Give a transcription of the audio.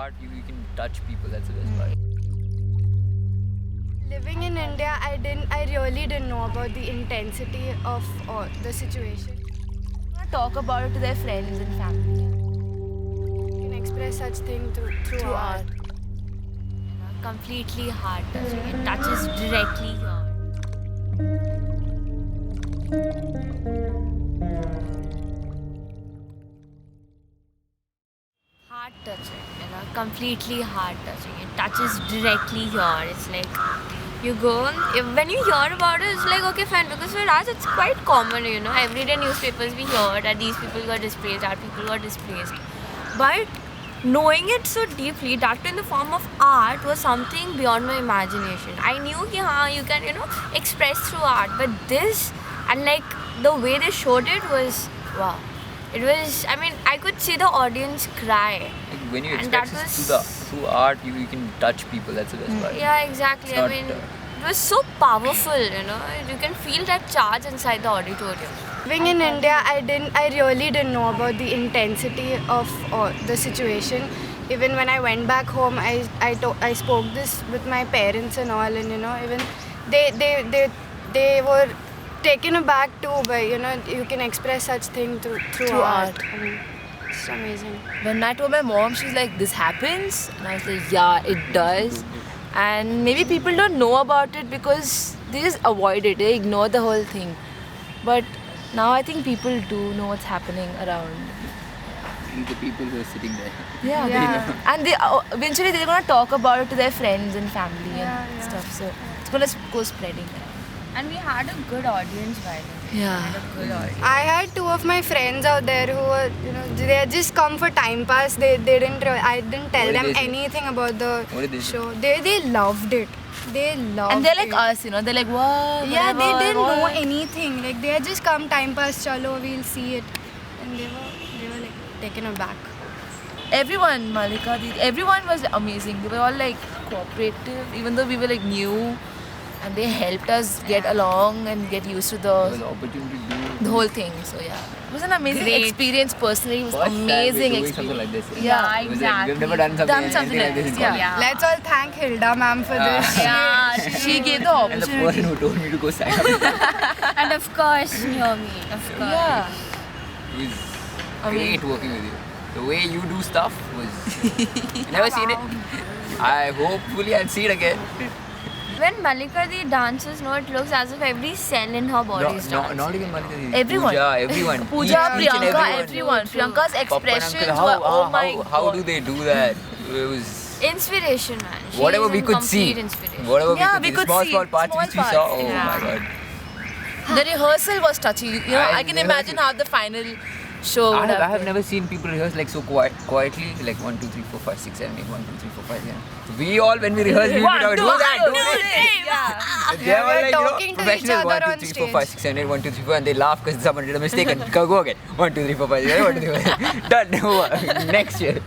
art, you can touch people. That's the best part. Living in India, I really didn't know about the intensity of the situation. Talk about it to their friends and family. You can express such thing through art. Completely heart touching. It touches directly here. Heart touching, completely heart touching. It touches directly here. It's like you go, when you hear about it, it's like okay, fine, because for us it's quite common, everyday newspapers we hear that these people got displaced, that people got displaced. But knowing it so deeply, that in the form of art, was something beyond my imagination. I knew you can, express through art, but this, and like the way they showed it was wow. It was, I could see the audience cry. Like when you And express that through art, you can touch people. That's the best part. Yeah, exactly. It's not, it was so powerful, You can feel that charge inside the auditorium. Living in India, I really didn't know about the intensity of the situation. Even when I went back home, I spoke this with my parents and all, and even they were taken aback too by you can express such thing through art. It's amazing. When I told my mom, she's like, this happens? And I was like, yeah, it does. And maybe people don't know about it because they just avoid it, they ignore the whole thing. But now I think people do know what's happening around. The people who are sitting there. Yeah. And they eventually they're going to talk about it to their friends and family and stuff. So it's going to go spreading. And we had a good audience by the way. Yeah. We had a good audience. I had two of my friends out there who were, they had just come for time pass. I didn't tell What did them they say? anything about the What did they say? show. They loved it. They loved And they're like it. us, they're like, what? Yeah, they whatever, didn't know what?" anything. Like they had just come time pass, chalo, we'll see it. And they were like taken aback. Everyone, Malika, everyone was amazing. They were all like cooperative, even though we were like new, and they helped us get along and get used to There was the opportunity to do whole thing. So yeah, it was an amazing Great. experience. Personally, it was First time we're amazing doing experience. something like this. Yeah, It was like, we've never done something, anything like this in college. Yeah. Let's all thank Hilda ma'am for this. Yeah, she gave the And the opportunity. person who told me to go sign up, And of course, Naomi. Of course. Yeah. it was great working with you. The way you do stuff was... Never seen it. Hopefully I'll see it again. When Malika Di dances, it looks as if every cell in her body is dancing. Not even Malika Didi. Everyone. Pooja, everyone. Pooja, Each and Priyanka, everyone. everyone. Priyanka's Papa and expressions uncle, were, oh my how god. do they do that? It was... Inspiration, man. She Whatever is we in could see. complete inspiration. Whatever Yeah, we we could could see. see Small parts small which we saw. parts. Oh Yeah. my god. The rehearsal was touchy. I can imagine how the final show would I have been. never seen people rehearse like so quietly, like 1, 2, 3, 4, 5, 6, 7, 8, 1, 2, 3, 4, 5. Yeah. So we all, when we rehearse, we do One, that, two, do that, do three, it. yeah. They were we're like, talking to each professional. other 1, 2, on 3, 4, stage. 5, 6, 7, 8, 1, 2, 3, 4, and they laugh because someone did a mistake and go again. 1, 2, 3, 4, 5, 6, 7, 1, 2, 3, 4. Done. Next year.